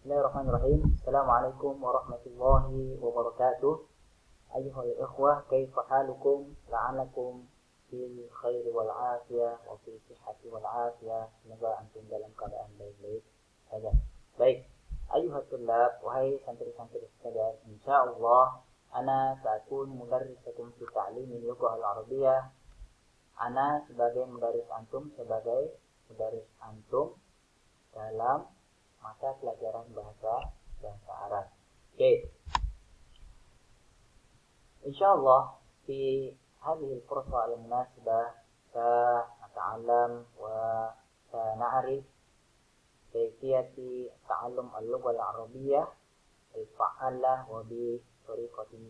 Bismillahirrahmanirrahim. Assalamualaikum warahmatullahi wabarakatuh. Ayyuhal ikhwah, kaifa halukum? La'alakum fil khairi wal afiyah wa fil sihhati wal afiyah. Semoga antum dalam keadaan baik-baik saja. Baik, ayyuhat tullab, wahai santri-santri sekalian, insyaallah ana sa'akun mudarrisakum fi ta'limil lughah al-arabiyyah. Ana sebagai mudarris antum dalam mata pelajaran bahasa Arab. Oke. Insyaallah fi hadhihi al-fursa al-munasibah sanata'allam wa sana'rif kayfiyati ta'allum al-lughah al-arabiyyah al-fa'alah wa bi tariqatin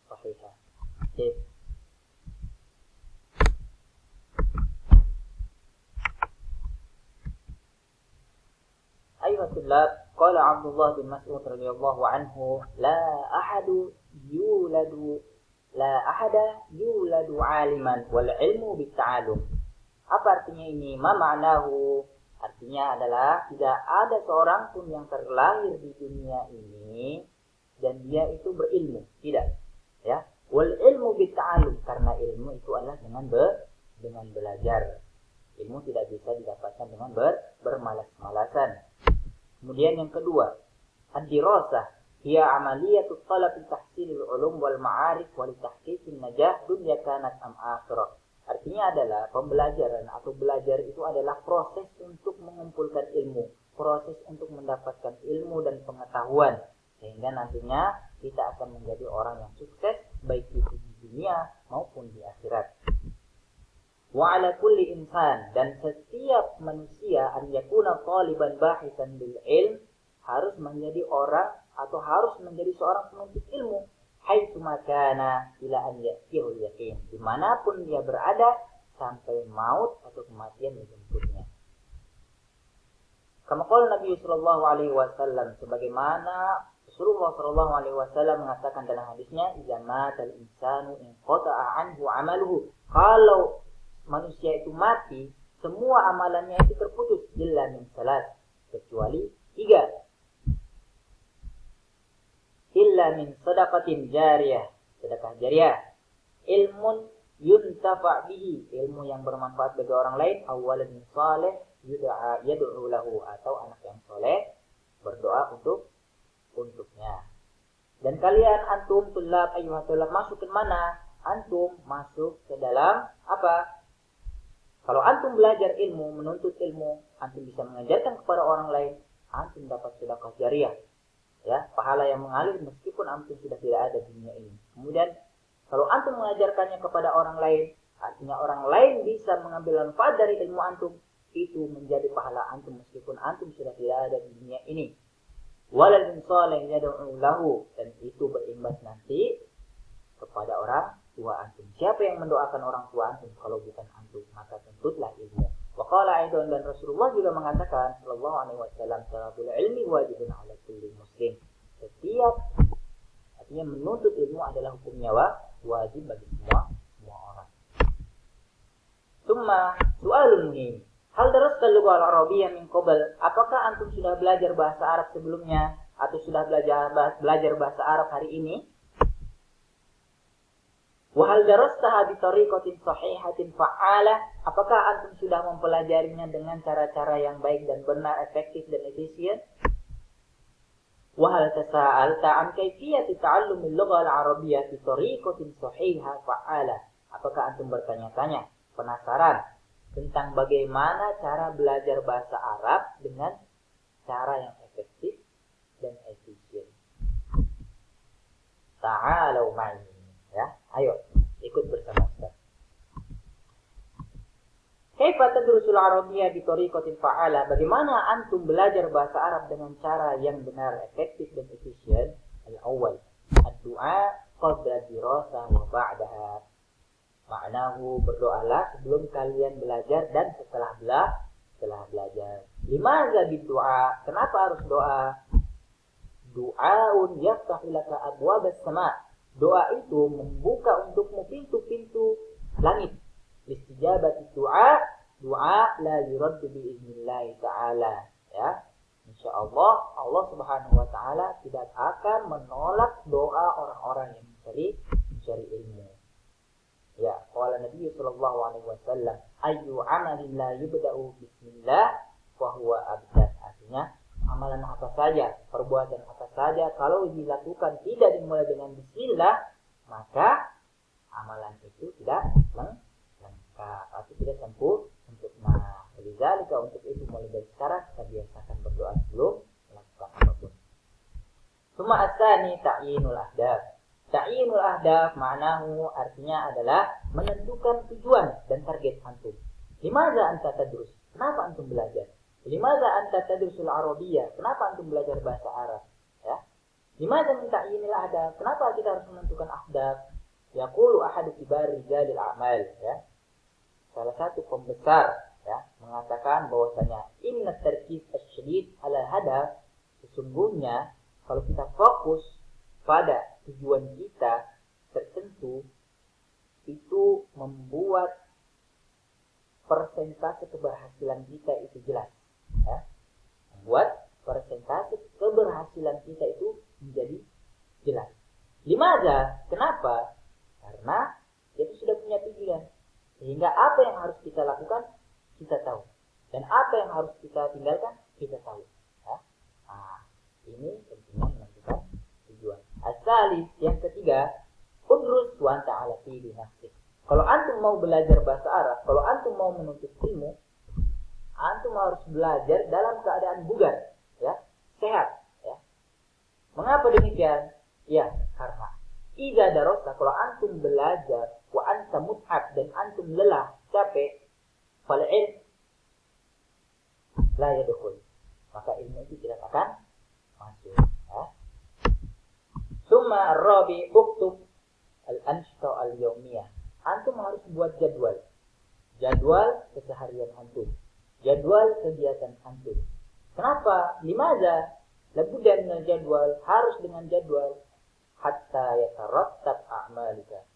sahihah. Oke. أيها الطلاب، قال عبد الله بن مسعود رضي الله عنه: لا أحد يولد عالما والعلم بالتعلم. Apa artinya ini? Ma ma'nahu? Artinya adalah tidak ada seorang pun yang terlahir di dunia ini dan dia itu berilmu, tidak. Ya, wal ilmu bitta'allum, karena ilmu itu adalah dengan belajar. Ilmu tidak bisa didapatkan dengan bermalas-malasan. Kemudian yang kedua, ad-dirasah hiya amaliyatu talab tahsilil ulum wal ma'arif wa li tahqiqin najah dunya kanat am akhirah. Artinya adalah pembelajaran atau belajar itu adalah proses untuk mengumpulkan ilmu, proses untuk mendapatkan ilmu dan pengetahuan sehingga nantinya kita akan menjadi orang yang sukses baik itu di dunia maupun di akhirat. Wa ala kulli insan, dan setiap manusia an yakuna taliban bahisan bil ilm, harus menjadi orang atau harus menjadi seorang penuntut ilmu haitsu makana ila an ya'tihul yaqin, dimanapun dia berada sampai maut atau kematian menjemputnya. Kama qala Nabi sallallahu alaihi wasallam, sebagaimana Rasulullah sallallahu alaihi wasallam mengatakan dalam hadisnya, idza matal insanu in qata'a anhu amaluhu, kalau manusia itu mati, semua amalannya itu terputus illa min salat, kecuali 3. Illa min sadaqatin jariyah, sedekah jariyah, ilmun yuntafa' bihi, ilmu yang bermanfaat bagi orang lain, awalan saleh yad'u lahu, atau anak yang soleh berdoa untuknya. Dan kalian antum tulab ayyuhat tulab masuk ke mana? Antum masuk ke dalam apa? Kalau antum belajar ilmu, menuntut ilmu, antum bisa mengajarkan kepada orang lain, antum dapat sedekah jariyah. Ya, pahala yang mengalir meskipun antum sudah tidak ada di dunia ini. Kemudian, kalau antum mengajarkannya kepada orang lain, artinya orang lain bisa mengambil manfaat dari ilmu antum, itu menjadi pahala antum meskipun antum sudah tidak ada di dunia ini. Waladun salih yad'u lahu, dan itu berimbas nanti kepada orang tua antum. Siapa yang mendoakan orang tua antum kalau bukan antum? Maka tuntutlah ilmu. Wa qala aidan, dan Rasulullah juga mengatakan sallallahu alaihi wasallam, talabul ilmi wajibun 'ala kulli muslim. Setiap, artinya menuntut ilmu adalah hukumnya wajib bagi semua orang. Summa su'alun muhim. Hal darasta lughah al-arabiyyah min qabl? Apakah antum sudah belajar bahasa Arab sebelumnya atau sudah belajar bahasa Arab hari ini? Wahal darastaha bi tariqatin sahihatin fa'alah, apakah antum sudah mempelajarinya dengan cara-cara yang baik dan benar, efektif dan efisien? Wahal tasa'alta an kayfiyati ta'allumil lughah al-arabiyyah bi tariqatin sahihah fa'alah, apakah antum bertanya-tanya, penasaran tentang bagaimana cara belajar bahasa Arab dengan cara yang efektif dan efisien? Ta'alau ma'i, ya, ayo ikut bersama Ustaz. Kaifa tadrusul arabiyyah bi tariqatin fa'ala? Bagaimana antum belajar bahasa Arab dengan cara yang benar, efektif dan efisien? Al-awwal, ad-du'a qabla dirasah wa ba'daha. Maknahu, berdoalah sebelum kalian belajar dan setelah belajar. Limaza bid-du'a? Kenapa harus doa? Du'aun yaftahu laka abwabas sama'. Doa itu membuka untukmu pintu-pintu langit. Istijabati doa la yuraddu biiznillah ta'ala. Ya, insya Allah, Allah Subhanahu wa taala tidak akan menolak doa orang-orang yang mencari ilmu. Ya, qala Nabi sallallahu alaihi wasallam, "Ayyu 'amalin la yubda'u bismillah fa huwa abdah." Artinya, amalan apa saja, perbuatan apa saja kalau dilakukan tidak dimulai dengan bismillah, maka amalan itu tidak lengkap atau tidak sempurna. Lidzalika, untuk itu mulai dari sekarang kita biasakan berdoa sebelum melakukan apapun. Summa asani ta'yinul ahdaf. Ta'yinul ahdaf ma'nahu artinya adalah menentukan tujuan dan target antum. Limaza anta tadrus? Kenapa antum belajar? Limaza anta tadrusul Arabiyyah? Kenapa antum belajar bahasa Arab? Ya. Limaza min ta'yinil ahdaf? Kenapa kita harus menentukan ahdaf? Yaqulu ahadu kibar rijalil a'mal, ya. Salah satu pembesar, ya, mengatakan bahwasanya inna tarkis asy-syadid ala hadaf, sesungguhnya kalau kita fokus pada tujuan kita tertentu, itu membuat persentase keberhasilan kita itu jelas, ya. Membuat persentase keberhasilan kita itu menjadi jelas. Limaza? Kenapa? Karena kita sudah punya tujuan, sehingga apa yang harus kita lakukan kita tahu, dan apa yang harus kita tinggalkan kita tahu, ya. Nah, ini tentunya menentukan tujuan. Asali yang ketiga, udrus wa anta ala fi nafsik. Kalau antum mau belajar bahasa Arab, kalau antum mau menuntut ilmu, antum harus belajar dalam keadaan bugar, ya, sehat, ya. Mengapa demikian? Ya, karena idza darasta, kalau antum belajar wa anta mut'ab, dan antum lelah, capek, fal ilm la yadkhul, maka ilmu itu tidak akan masuk, ya. Summa ar-rabi uktub al-anshta al-yawmiyah. Antum harus buat jadwal keseharian antum, jadwal kegiatan antum. Kenapa? Limaza? Labudda min al-jadwal, harus dengan jadwal, hatta yatarattab a'malika,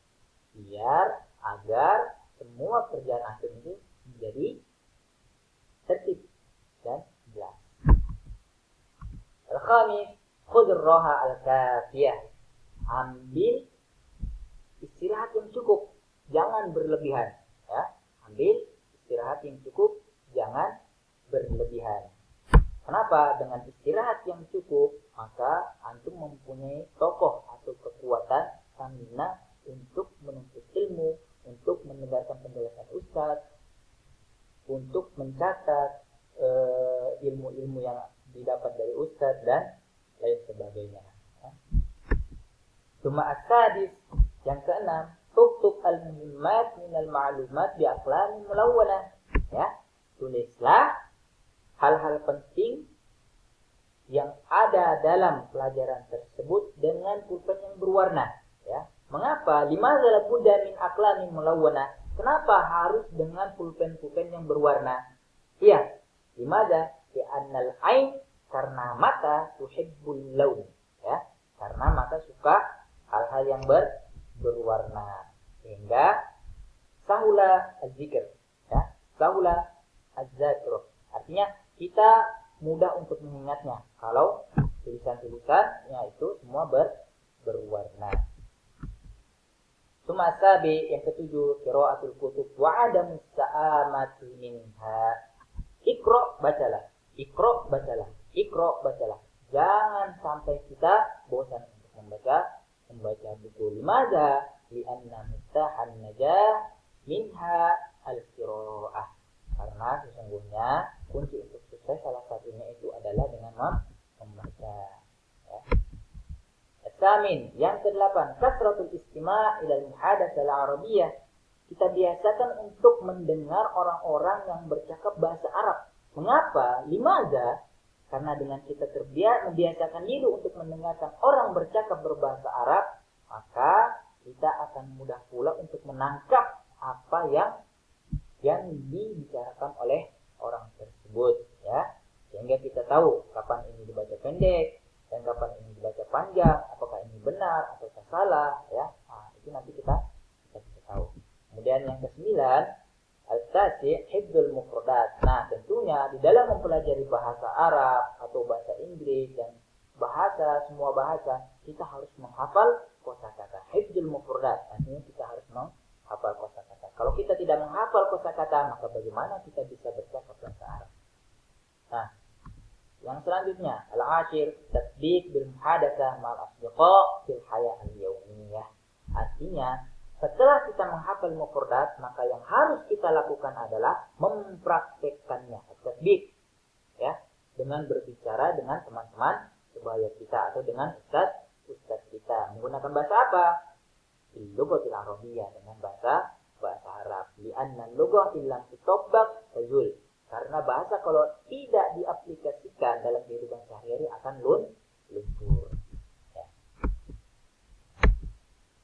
agar semua kerjaan antum itu menjadi tertib dan jelas. Al-khamis, khudh ar-raha al-kafiyah. Ambil istirahat yang cukup, jangan berlebihan, ya. Ambil istirahat yang cukup, jangan berlebihan. Kenapa? Dengan istirahat yang cukup, maka antum mempunyai tokoh atau kekuatan stamina untuk menuntut ilmu, untuk mendengarkan penjelasan ustaz, untuk mencatat ilmu-ilmu yang didapat dari ustaz dan lain sebagainya. Cuma as-sadis, yang keenam, tuktub al-muhimmat minal ma'lumat bi aqlamin mulawwanah, ya. Tulislah hal-hal penting yang ada dalam pelajaran tersebut dengan pulpen yang berwarna, ya. Mengapa? Limaza labudda min aqlamin mulawwanah? Kenapa harus dengan pulpen-pulpen yang berwarna? Iya, limaza? Li'annal ain, karena mata tuhibbul laun, ya. Karena mata suka hal-hal yang berwarna, sehingga sahula az-zikr, ya. Sahula az-zakir. Artinya kita mudah untuk mengingatnya kalau tulisan-tulisannya itu semua berwarna. Sumasabi, yang ketujuh, qiraatul kutub wa adamus sa'amati minha. Iqra, bacalah. Iqra, bacalah. Iqra, bacalah. Jangan sampai kita bosan untuk membaca buku. Limaza? Li'anna miftahan najah minha al-qiraah. Karena sesungguhnya kunci untuk sukses salah satunya itu adalah dengan membaca, ya. Asamin, yang kedelapan, kasratul istima' ilal muhadatsah al-arabiyyah. Kita biasakan untuk mendengar orang-orang yang bercakap bahasa Arab. Mengapa? Limaza? Karena dengan kita membiasakan diri untuk mendengarkan orang bercakap berbahasa Arab, maka kita akan mudah pula untuk menangkap apa yang dibicarakan oleh orang tersebut, ya. Sehingga kita tahu kapan ini dibaca pendek dan kapan ini dibaca panjang, apakah ini benar atau salah, ya. Nah, itu nanti kita bisa tahu. Kemudian yang kesembilan, al-tasi' hifdzul mufradat. Nah, tentunya di dalam mempelajari bahasa Arab atau bahasa Inggris dan semua bahasa, kita harus menghafal kosakata. Hifdzul mufradat, artinya kita harus menghafal kosakata. Kalau kita tidak menghafal kosakata, maka bagaimana kita bisa bercakap bahasa Arab? Nah, yang selanjutnya, al-ashir tatbiq bil muhadatsah ma'al asdiqa fil haya al-yaumiyah. Artinya, setelah kita menghafal mufradat, maka yang harus kita lakukan adalah mempraktekkannya. Tatbiq, ya, dengan berbicara dengan teman-teman sebaya kita atau dengan ustaz kita. Menggunakan bahasa apa? Bil-lughatil arabiyyah, dengan bahasa Arab. Li'anna al-lughah illam tutabbaq tazul. Karena bahasa kalau tidak diaplikasikan dalam kehidupan sehari-hari akan luntur. Ya.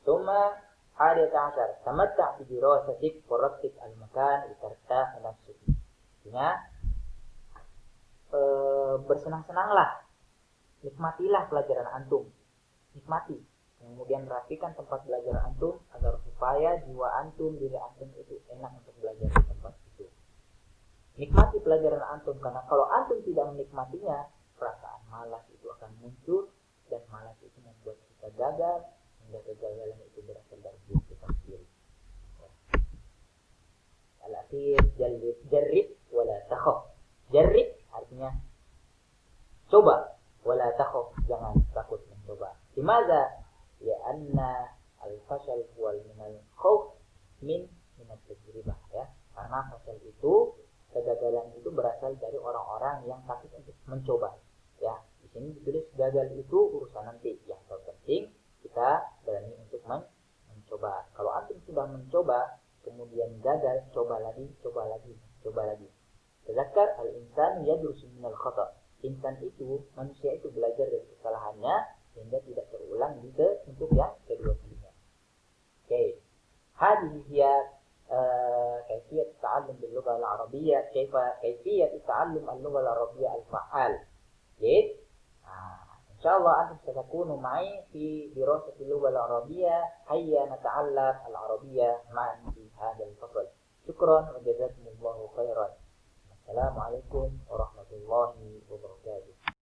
Suma hadiyata asyar. Tamatta' fi dirasatik warattik al-makan litartah nafsuk. Artinya, bersenang-senanglah. Nikmatilah pelajaran antum. Nikmati. Kemudian rapikan tempat belajar antum agar supaya jiwa antum, diri antum itu enak untuk belajar di tempat itu. Nikmati pelajaran antum, karena kalau antum tidak menikmatinya, perasaan malas itu akan muncul, dan malas itu membuat kita gagal, hingga kegagalan itu berasal dari diri kita sendiri. Al-akhir, jarrib wala takhaf. Jarrib artinya coba, wala takhaf, jangan takut mencoba. Limadza? Ya anna al-fashal huwa minal khauf min at-tajribah, ya. Karena fashal itu, kegagalan itu berasal dari orang-orang yang takut untuk mencoba. Ya, di sini ditulis gagal itu urusan nanti. Yang terpenting kita berani untuk mencoba. Kalau antum sudah mencoba kemudian gagal, coba lagi. Tadzakkar al-insan yadrusu minal khata'. Insan itu, manusia itu belajar dari kesalahannya sehingga tidak terulang untuk yang kedua kalinya. Oke. Hadhihi hiya كيفية التعلم باللغة العربية كيفية تعلم اللغة العربية الفعال. جيد. إن شاء الله أنتم ستكونوا معي في دراسة اللغة العربية. هيا نتعلم العربية معا في هذا الفصل. شكرا وجزاكم الله خيرا. السلام عليكم ورحمة الله وبركاته.